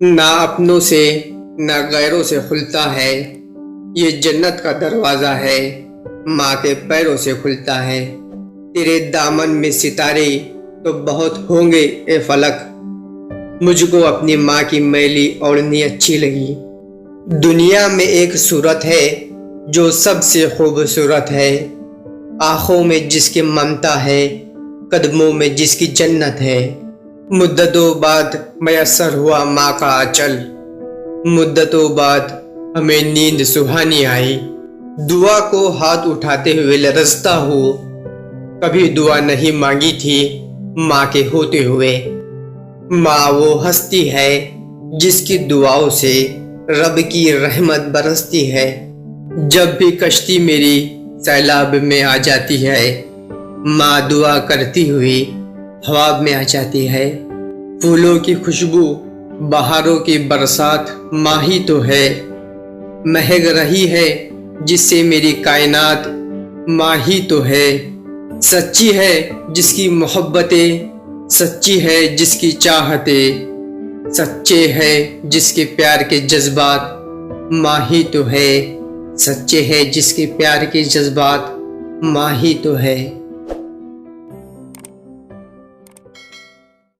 ना अपनों से ना गैरों से खुलता है, ये जन्नत का दरवाज़ा है, माँ के पैरों से खुलता है। तेरे दामन में सितारे तो बहुत होंगे ए फलक, मुझको अपनी माँ की मैली ओढ़नी अच्छी लगी। दुनिया में एक सूरत है जो सबसे खूबसूरत है, आँखों में जिसकी ममता है, कदमों में जिसकी जन्नत है। मुद्दतों बाद मयस्सर हुआ माँ का आंचल, मुद्दतों बाद हमें नींद सुहानी आई। दुआ को हाथ उठाते हुए लरजता हूँ, कभी दुआ नहीं मांगी थी माँ के होते हुए। माँ वो हस्ती है जिसकी दुआओं से रब की रहमत बरसती है। जब भी कश्ती मेरी सैलाब में आ जाती है, माँ दुआ करती हुई ख्वाब में आ जाती है। फूलों की खुशबू, बहारों की बरसात माँ ही तो है, महक रही है जिससे मेरी कायनात माँ ही तो है। सच्ची है जिसकी मोहब्बतें, सच्ची है जिसकी चाहतें, सच्चे है जिसके प्यार के जज्बात माँ ही तो है। सच्चे है जिसके प्यार के जज्बात माँ ही तो है।